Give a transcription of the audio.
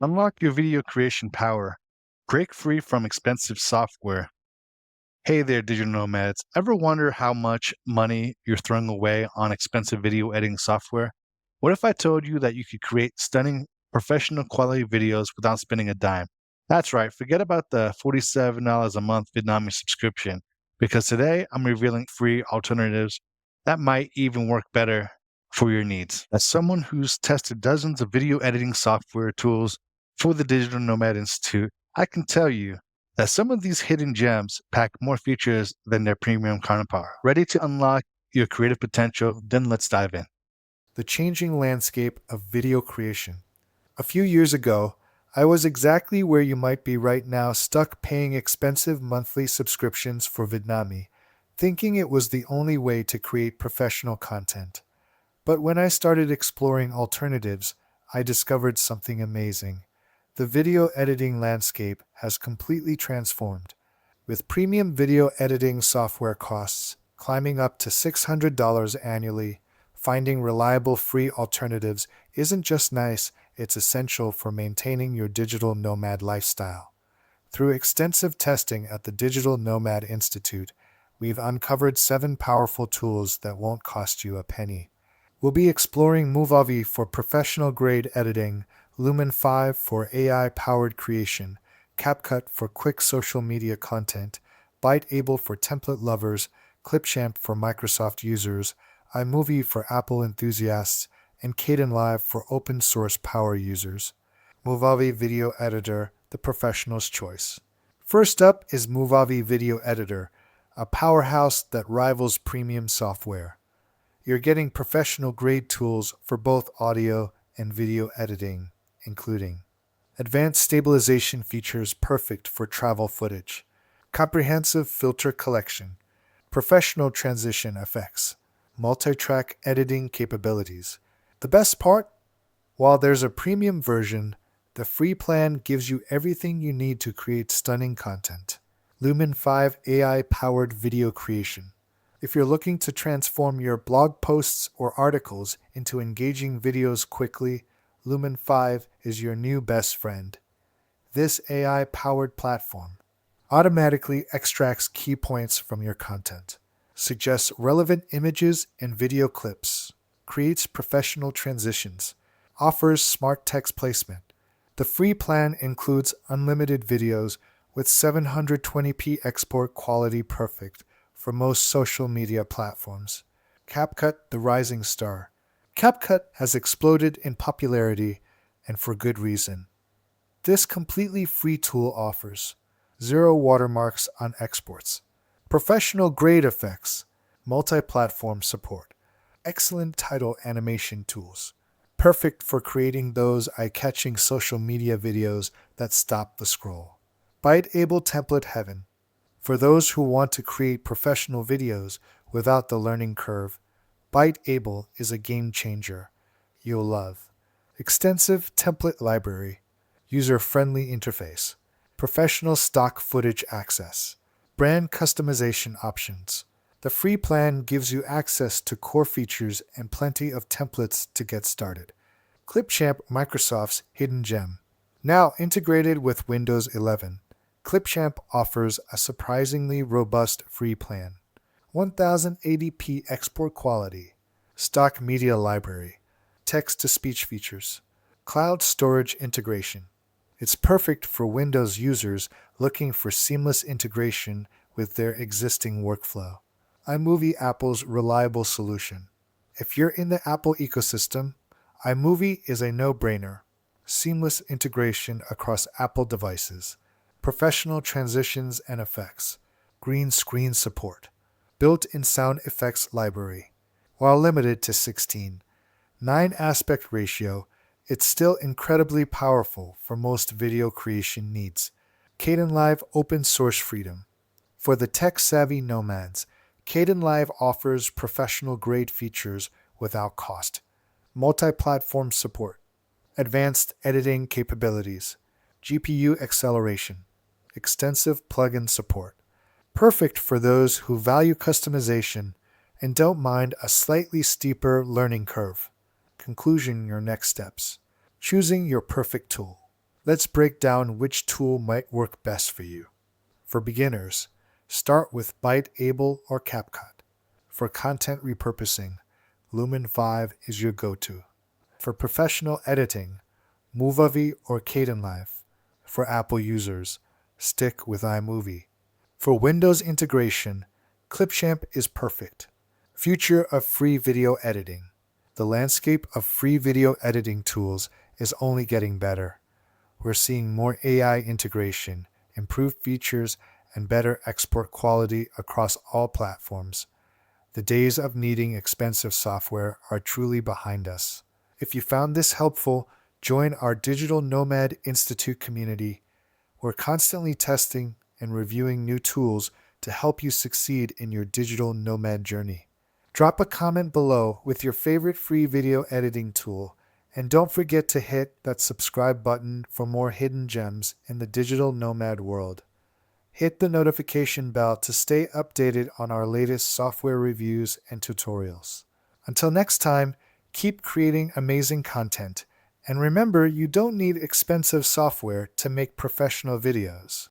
Unlock your video creation power. Break free from expensive software. Hey there, digital nomads. Ever wonder how much money you're throwing away on expensive video editing software? What if I told you that you could create stunning professional quality videos without spending a dime? That's right, forget about the $47 a month Vidnami subscription, because today I'm revealing free alternatives that might even work better for your needs. As someone who's tested dozens of video editing software tools for the Digital Nomad Institute, I can tell you that some of these hidden gems pack more features than their premium counterpart. Ready to unlock your creative potential? Then let's dive in. The changing landscape of video creation. A few years ago, I was exactly where you might be right now, stuck paying expensive monthly subscriptions for Vidnami, thinking it was the only way to create professional content. But when I started exploring alternatives, I discovered something amazing. The video editing landscape has completely transformed, with premium video editing software costs climbing up to $600 annually. Finding reliable free alternatives isn't just nice, it's essential for maintaining your digital nomad lifestyle. Through extensive testing at the Digital Nomad Institute, we've uncovered 7 powerful tools that won't cost you a penny. We'll be exploring Movavi for professional-grade editing, Lumen5 for AI-powered creation, CapCut for quick social media content, Biteable for template lovers, Clipchamp for Microsoft users, iMovie for Apple enthusiasts, and Kdenlive for open-source power users. Movavi Video Editor, the professional's choice. First up is Movavi Video Editor, a powerhouse that rivals premium software. You're getting professional-grade tools for both audio and video editing, including advanced stabilization features perfect for travel footage, comprehensive filter collection, professional transition effects, multi-track editing capabilities. The best part? While there's a premium version, the free plan gives you everything you need to create stunning content. Lumen5 AI-powered video creation. If you're looking to transform your blog posts or articles into engaging videos quickly, Lumen5 is your new best friend. This AI-powered platform automatically extracts key points from your content, suggests relevant images and video clips, creates professional transitions, offers smart text placement. The free plan includes unlimited videos with 720p export quality, perfect for most social media platforms. CapCut, the rising star. CapCut has exploded in popularity, and for good reason. This completely free tool offers 0 watermarks on exports, professional grade effects, multi-platform support, excellent title animation tools, perfect for creating those eye-catching social media videos that stop the scroll. Biteable template heaven. For those who want to create professional videos without the learning curve, Biteable is a game changer you'll love. Extensive template library, user-friendly interface, professional stock footage access, brand customization options. The free plan gives you access to core features and plenty of templates to get started. Clipchamp, Microsoft's hidden gem. Now integrated with Windows 11, Clipchamp offers a surprisingly robust free plan. 1080p export quality, stock media library, text-to-speech features, cloud storage integration. It's perfect for Windows users looking for seamless integration with their existing workflow. iMovie, Apple's reliable solution. If you're in the Apple ecosystem, iMovie is a no-brainer. Seamless integration across Apple devices, professional transitions and effects, green screen support, built-in sound effects library. While limited to 16:9 aspect ratio, it's still incredibly powerful for most video creation needs. Kdenlive open source freedom. For the tech-savvy nomads, Kdenlive offers professional-grade features without cost. Multi-platform support, advanced editing capabilities, GPU acceleration, extensive plugin support. Perfect for those who value customization and don't mind a slightly steeper learning curve. Conclusion: your next steps. Choosing your perfect tool. Let's break down which tool might work best for you. For beginners, start with Biteable or CapCut. For content repurposing, Lumen5 is your go-to. For professional editing, Movavi or Kdenlive. For Apple users, stick with iMovie. For Windows integration, Clipchamp is perfect. Future of free video editing. The landscape of free video editing tools is only getting better. We're seeing more AI integration, improved features, and better export quality across all platforms. The days of needing expensive software are truly behind us. If you found this helpful, join our Digital Nomad Institute community. We're constantly testing and reviewing new tools to help you succeed in your digital nomad journey. Drop a comment below with your favorite free video editing tool, and don't forget to hit that subscribe button for more hidden gems in the digital nomad world. Hit the notification bell to stay updated on our latest software reviews and tutorials. Until next time, keep creating amazing content. And remember, you don't need expensive software to make professional videos.